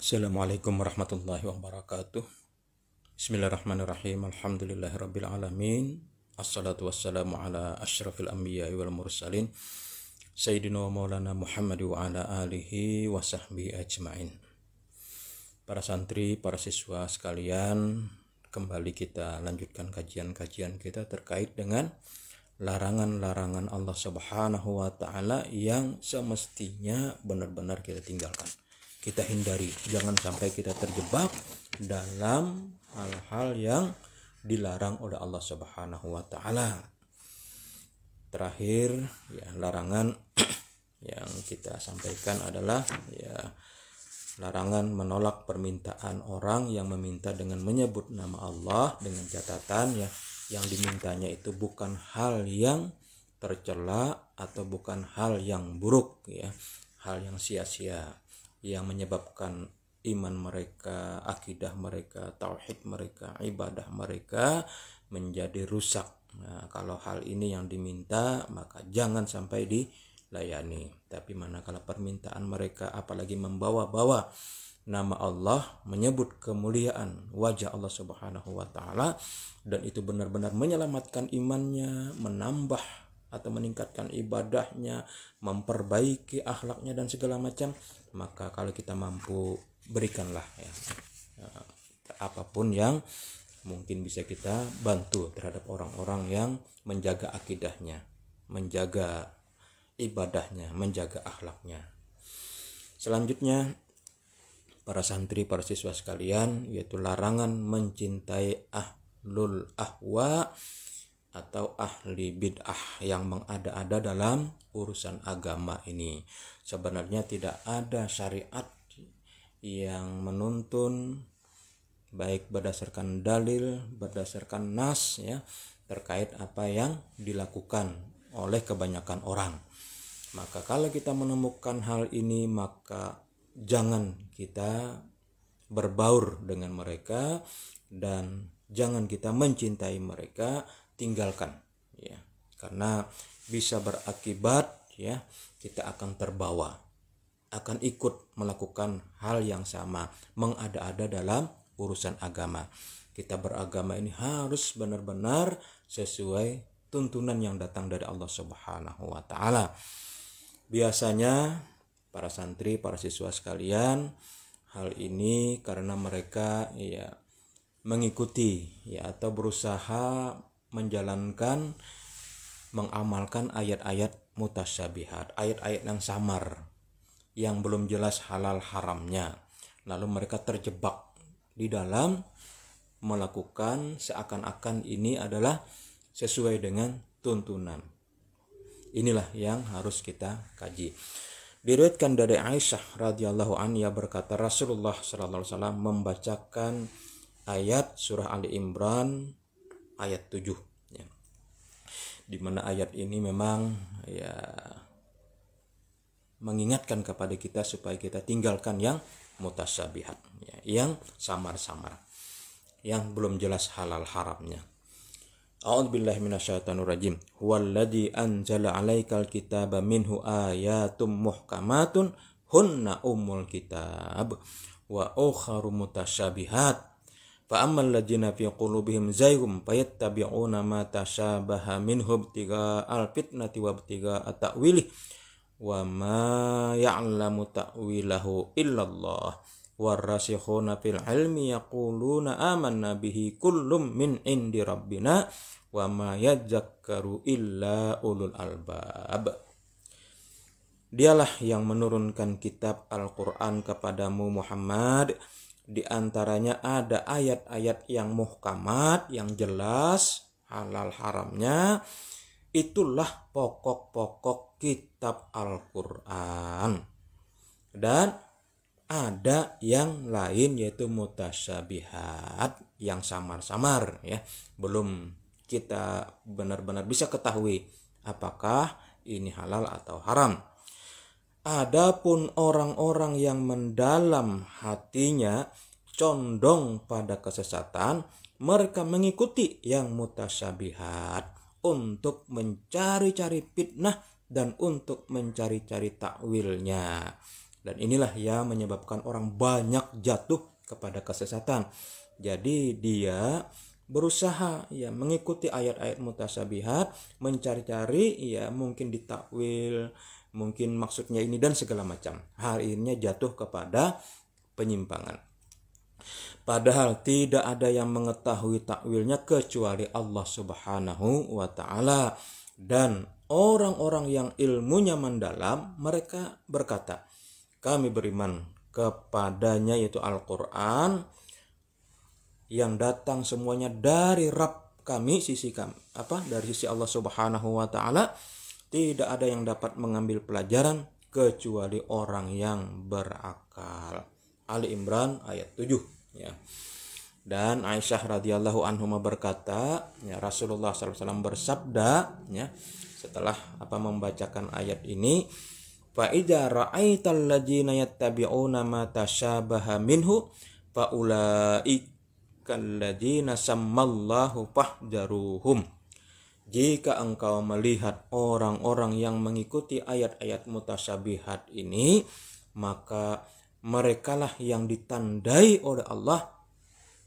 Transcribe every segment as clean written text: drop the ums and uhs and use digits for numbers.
Assalamualaikum warahmatullahi wabarakatuh. Bismillahirrahmanirrahim. Alhamdulillahirabbil alamin. Assalatu wassalamu ala asyrafil anbiya'i wal mursalin Sayyidina wa maulana Muhammad wa ala alihi wa sahbihi ajmain. Para santri, para siswa sekalian, kembali kita lanjutkan kajian-kajian kita terkait dengan larangan-larangan Allah Subhanahu wa taala yang semestinya benar-benar kita tinggalkan. Kita hindari, jangan sampai kita terjebak dalam hal-hal yang dilarang oleh Allah Subhanahu wa taala. Terakhir, larangan yang kita sampaikan adalah larangan menolak permintaan orang yang meminta dengan menyebut nama Allah, dengan catatan yang dimintanya itu bukan hal yang tercela atau bukan hal yang buruk, hal yang sia-sia, yang menyebabkan iman mereka, akidah mereka, tauhid mereka, ibadah mereka menjadi rusak. Nah, kalau hal ini yang diminta, maka jangan sampai dilayani. Tapi manakala permintaan mereka apalagi membawa-bawa nama Allah, menyebut kemuliaan wajah Allah Subhanahu wa taala, dan itu benar-benar menyelamatkan imannya, menambah atau meningkatkan ibadahnya, memperbaiki akhlaknya dan segala macam, maka kalau kita mampu, berikanlah apapun yang mungkin bisa kita bantu terhadap orang-orang yang menjaga akidahnya, menjaga ibadahnya, menjaga akhlaknya. Selanjutnya, para santri, para siswa sekalian, yaitu larangan mencintai ahlul ahwa atau ahli bid'ah yang mengada-ada dalam urusan agama ini. Sebenarnya tidak ada syariat yang menuntun baik berdasarkan dalil, berdasarkan nas terkait apa yang dilakukan oleh kebanyakan orang. Maka kalau kita menemukan hal ini, maka jangan kita berbaur dengan mereka dan jangan kita mencintai mereka, tinggalkan karena bisa berakibat kita akan terbawa, akan ikut melakukan hal yang sama, mengada-ada dalam urusan agama. Kita beragama ini harus benar-benar sesuai tuntunan yang datang dari Allah Subhanahu wa taala. Biasanya para santri, para siswa sekalian, hal ini karena mereka mengikuti atau berusaha menjalankan, mengamalkan ayat-ayat mutasyabihat, ayat-ayat yang samar, yang belum jelas halal haramnya. Lalu mereka terjebak di dalam melakukan seakan-akan ini adalah sesuai dengan tuntunan. Inilah yang harus kita kaji. Diriwayatkan dari Aisyah radhiyallahu anha berkata, Rasulullah sallallahu alaihi wasallam membacakan ayat surah Ali Imran ayat 7, di mana ayat ini memang mengingatkan kepada kita supaya kita tinggalkan yang mutasyabihat, yang samar-samar, yang belum jelas halal haramnya. A'udzubillahi minasyaitonirrajim. Huwallazi anzala 'alaikal kitaba minhu ayatum muhkamatun hunna ummul kitab wa ukharu mutasyabihat. Fa ammal ladzina fi qulubihim zayghun fayattabi'una ma tashabaha minhu ibtiga'al fitnati wa ibtiga'a ta'wilih wa ma ya'lamu ta'wilahu illallah warrasikhuna fil ilmi yaquluna amanna bihi kullum min indi rabbina wa ma yadzakkaru illa ulul albab. Dialah yang menurunkan kitab Al-Quran kepadamu Muhammad. Di antaranya ada ayat-ayat yang muhkamat, yang jelas halal haramnya. Itulah pokok-pokok kitab Al-Quran. Dan ada yang lain yaitu mutasyabihat, yang samar-samar, belum kita benar-benar bisa ketahui apakah ini halal atau haram. Adapun orang-orang yang mendalam hatinya condong pada kesesatan, mereka mengikuti yang mutasyabihat untuk mencari-cari fitnah dan untuk mencari-cari takwilnya. Dan inilah yang menyebabkan orang banyak jatuh kepada kesesatan. Jadi dia berusaha ya mengikuti ayat-ayat mutasyabihat, mencari-cari ya mungkin ditakwil, mungkin maksudnya ini dan segala macam. Akhirnya jatuh kepada penyimpangan. Padahal tidak ada yang mengetahui takwilnya kecuali Allah Subhanahu wa taala. Dan orang-orang yang ilmunya mendalam, mereka berkata, kami beriman kepadanya yaitu Al-Qur'an yang datang semuanya dari Rabb kami, dari sisi Allah Subhanahu wa taala. Tidak ada yang dapat mengambil pelajaran kecuali orang yang berakal. Ali Imran ayat 7 ya. Dan Aisyah radhiyallahu anha berkata, ya, Rasulullah SAW bersabda ya, setelah membacakan ayat ini, fa idza ra'aital ladzina yattabi'una ma tasyabaha minhu fa ulaikal ladzina sammallahu fahdaruhum. Jika engkau melihat orang-orang yang mengikuti ayat-ayat mutasyabihat ini, maka merekalah yang ditandai oleh Allah,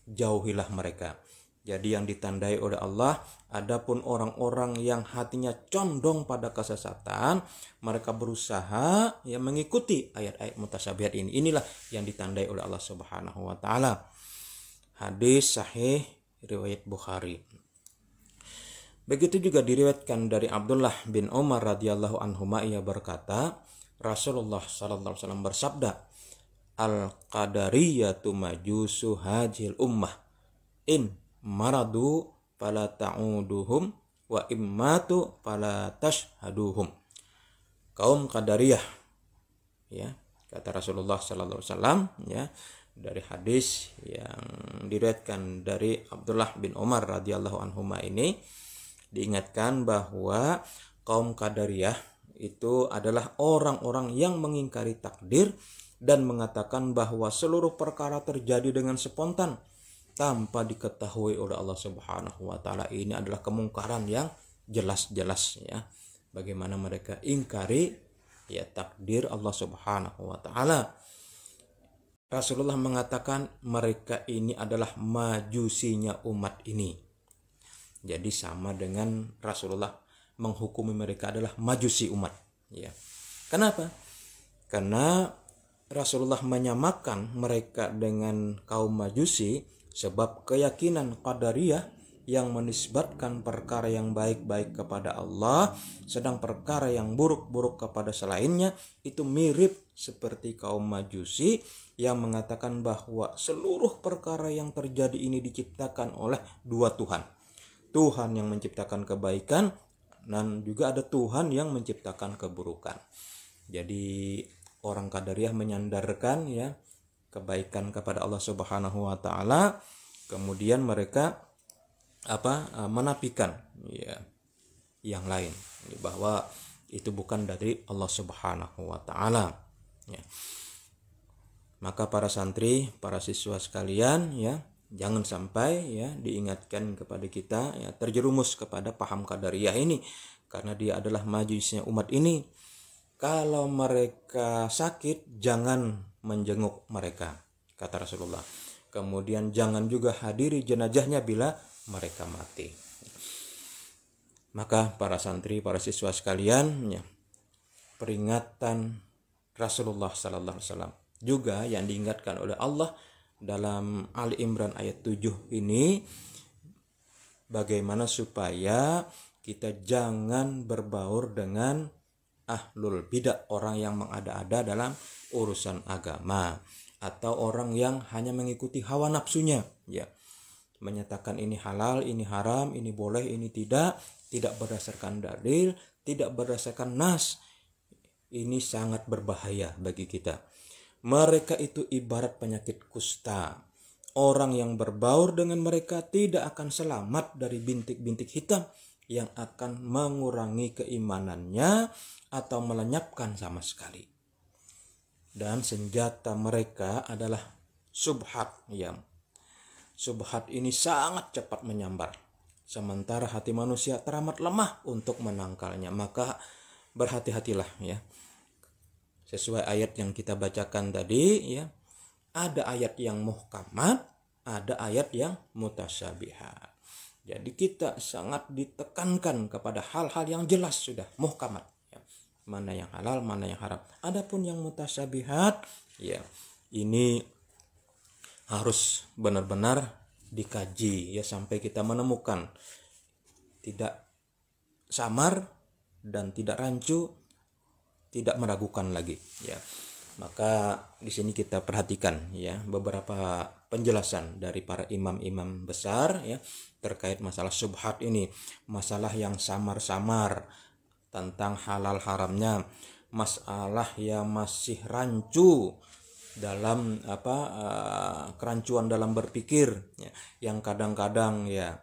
jauhilah mereka. Jadi yang ditandai oleh Allah, adapun orang-orang yang hatinya condong pada kesesatan, mereka berusaha mengikuti ayat-ayat mutasyabihat ini. Inilah yang ditandai oleh Allah Subhanahu wa taala. Hadis sahih riwayat Bukhari. Begitu juga diriwayatkan dari Abdullah bin Umar radhiyallahu anhuma, ia berkata, Rasulullah sallallahu alaihi wasallam bersabda, al-qadariyatu majusu hajil ummah in maradu fala ta'uduhum wa immatu fala tashhaduhum. Kaum Qadariyah ya, kata Rasulullah sallallahu alaihi wasallam ya, dari hadis yang diriwayatkan dari Abdullah bin Umar radhiyallahu anhuma ini diingatkan bahwa kaum Qadariyah itu adalah orang-orang yang mengingkari takdir dan mengatakan bahwa seluruh perkara terjadi dengan spontan tanpa diketahui oleh Allah Subhanahu wa taala. Ini adalah kemungkaran yang jelas-jelas ya. Bagaimana mereka ingkari ya takdir Allah Subhanahu wa taala. Rasulullah mengatakan mereka ini adalah majusinya umat ini. Jadi sama dengan Rasulullah menghukumi mereka adalah majusi umat ya. Kenapa? Karena Rasulullah menyamakan mereka dengan kaum majusi sebab keyakinan Qadariyah yang menisbatkan perkara yang baik-baik kepada Allah, sedang perkara yang buruk-buruk kepada selainnya, itu mirip seperti kaum majusi yang mengatakan bahwa seluruh perkara yang terjadi ini diciptakan oleh dua Tuhan. Tuhan yang menciptakan kebaikan dan juga ada Tuhan yang menciptakan keburukan. Jadi orang Qadariyah menyandarkan ya kebaikan kepada Allah Subhanahu wa taala, kemudian mereka menafikan ya yang lain bahwa itu bukan dari Allah Subhanahu wa taala ya. Maka para santri, para siswa sekalian ya, jangan sampai ya diingatkan kepada kita ya terjerumus kepada paham Qadariyah ini, karena dia adalah majusnya umat ini. Kalau mereka sakit, jangan menjenguk mereka, kata Rasulullah. Kemudian jangan juga hadiri jenazahnya bila mereka mati. Maka para santri, para siswa sekalian ya, peringatan Rasulullah sallallahu alaihi wasallam juga yang diingatkan oleh Allah dalam Ali Imran ayat 7 ini, bagaimana supaya kita jangan berbaur dengan ahlul bidah, orang yang mengada-ada dalam urusan agama, atau orang yang hanya mengikuti hawa nafsunya ya, menyatakan ini halal, ini haram, ini boleh, ini tidak berdasarkan dalil, tidak berdasarkan nas. Ini sangat berbahaya bagi kita. Mereka itu ibarat penyakit kusta. Orang yang berbaur dengan mereka tidak akan selamat dari bintik-bintik hitam yang akan mengurangi keimanannya atau melenyapkan sama sekali. Dan senjata mereka adalah subhat. Subhat ini sangat cepat menyambar, sementara hati manusia teramat lemah untuk menangkalnya. Maka berhati-hatilah ya. sesuai ayat yang kita bacakan tadi ya. Ada ayat yang muhkamat, ada ayat yang mutasyabihat. Jadi kita sangat ditekankan kepada hal-hal yang jelas sudah muhkamat ya. Mana yang halal, mana yang haram. Adapun yang mutasyabihat ya, ini harus benar-benar dikaji ya sampai kita menemukan tidak samar dan tidak rancu, tidak meragukan lagi ya. Maka di sini kita perhatikan ya beberapa penjelasan dari para imam-imam besar ya terkait masalah syubhat ini, masalah yang samar-samar tentang halal haramnya, masalah yang masih rancu dalam kerancuan dalam berpikir ya, yang kadang-kadang ya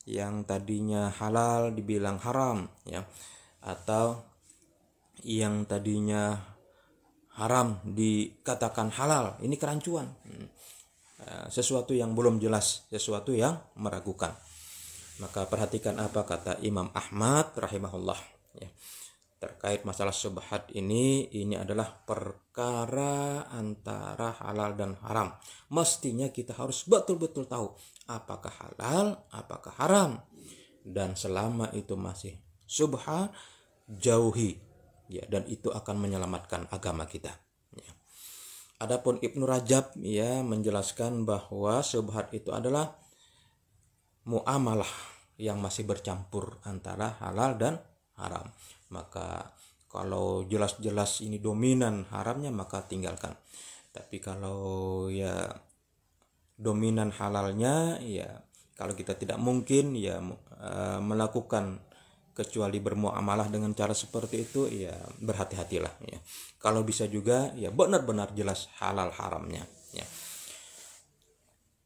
yang tadinya halal dibilang haram ya, atau yang tadinya haram dikatakan halal. Ini kerancuan, sesuatu yang belum jelas, sesuatu yang meragukan. Maka perhatikan apa kata Imam Ahmad rahimahullah ya, terkait masalah syubhat ini adalah perkara antara halal dan haram. Mestinya kita harus betul-betul tahu apakah halal, apakah haram, dan selama itu masih syubhat, jauhi ya, dan itu akan menyelamatkan agama kita ya. Adapun Ibnu Rajab ya menjelaskan bahwa syubhat itu adalah muamalah yang masih bercampur antara halal dan haram. Maka kalau jelas-jelas ini dominan haramnya maka tinggalkan. Tapi kalau ya dominan halalnya ya, kalau kita tidak mungkin ya melakukan kecuali bermuamalah dengan cara seperti itu ya, berhati-hatilah ya. Kalau bisa juga ya benar-benar jelas halal haramnya ya.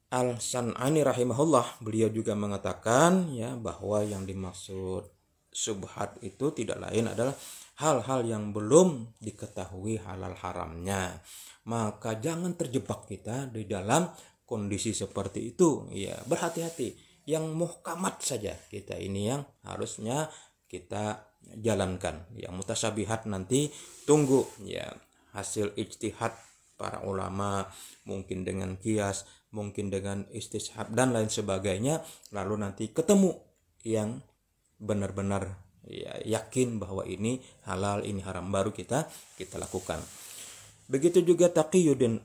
Al-San'ani rahimahullah beliau juga mengatakan ya bahwa yang dimaksud syubhat itu tidak lain adalah hal-hal yang belum diketahui halal haramnya. Maka jangan terjebak kita di dalam kondisi seperti itu ya, berhati-hati. Yang muhkamat saja kita ini yang harusnya kita jalankan. Yang mutasyabihat nanti tunggu ya hasil ijtihad para ulama, mungkin dengan qiyas, mungkin dengan istishab dan lain sebagainya, lalu nanti ketemu yang benar-benar ya yakin bahwa ini halal, ini haram, baru kita lakukan. Begitu juga Taqiyuddin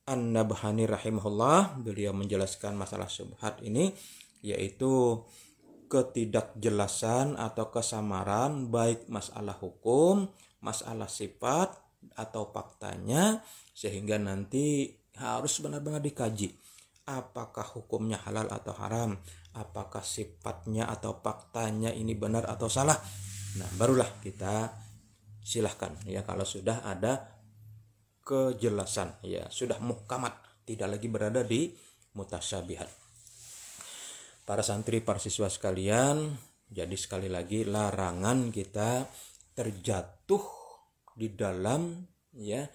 An-Nabhani rahimahullah, beliau menjelaskan masalah syubhat ini, yaitu ketidakjelasan atau kesamaran baik masalah hukum, masalah sifat atau faktanya, sehingga nanti harus benar-benar dikaji apakah hukumnya halal atau haram, apakah sifatnya atau faktanya ini benar atau salah. Nah, barulah kita silahkan ya kalau sudah ada kejelasan ya, sudah muhkamat, tidak lagi berada di mutasyabihat. Para santri, para siswa sekalian, jadi sekali lagi larangan kita terjatuh di dalam ya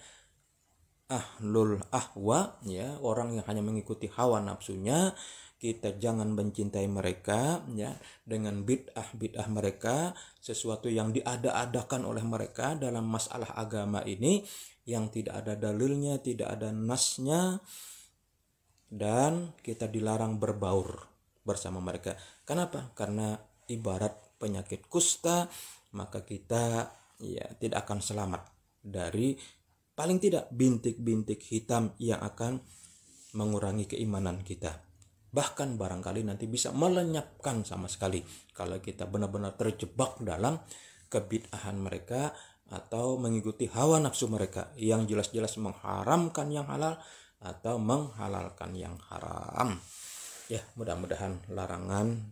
ahlul ahwa ya, orang yang hanya mengikuti hawa nafsunya. Kita jangan mencintai mereka ya dengan bid'ah mereka, sesuatu yang diada-adakan oleh mereka dalam masalah agama ini yang tidak ada dalilnya, tidak ada nasnya, dan kita dilarang berbaur bersama mereka. Kenapa? Karena ibarat penyakit kusta, maka kita ya tidak akan selamat dari paling tidak bintik-bintik hitam yang akan mengurangi keimanan kita. Bahkan barangkali nanti bisa melenyapkan sama sekali kalau kita benar-benar terjebak dalam kebid'ahan mereka atau mengikuti hawa nafsu mereka yang jelas-jelas mengharamkan yang halal atau menghalalkan yang haram. Ya, mudah-mudahan larangan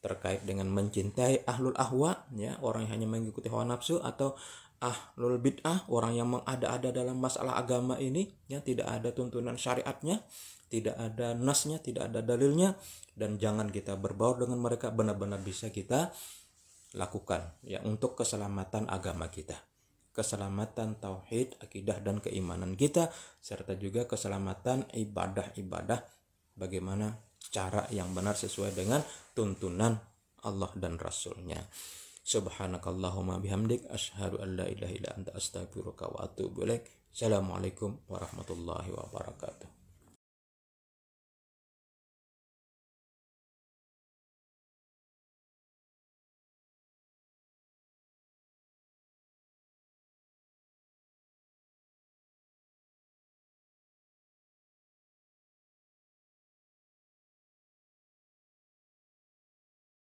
terkait dengan mencintai ahlul ahwa ya, orang yang hanya mengikuti hawa nafsu, atau ahlul bid'ah, orang yang mengada-ada dalam masalah agama ini ya, tidak ada tuntunan syariatnya, tidak ada nasnya, tidak ada dalilnya, dan jangan kita berbaur dengan mereka. Benar-benar bisa kita lakukan ya untuk keselamatan agama kita, keselamatan tauhid, akidah dan keimanan kita, serta juga keselamatan ibadah-ibadah, bagaimana cara yang benar sesuai dengan tuntunan Allah dan Rasulnya. Subhanakallahumma bihamdik asyhadu an la ilaha illa anta astaghfiruka wa atubu ilaik. Assalamualaikum warahmatullahi wabarakatuh.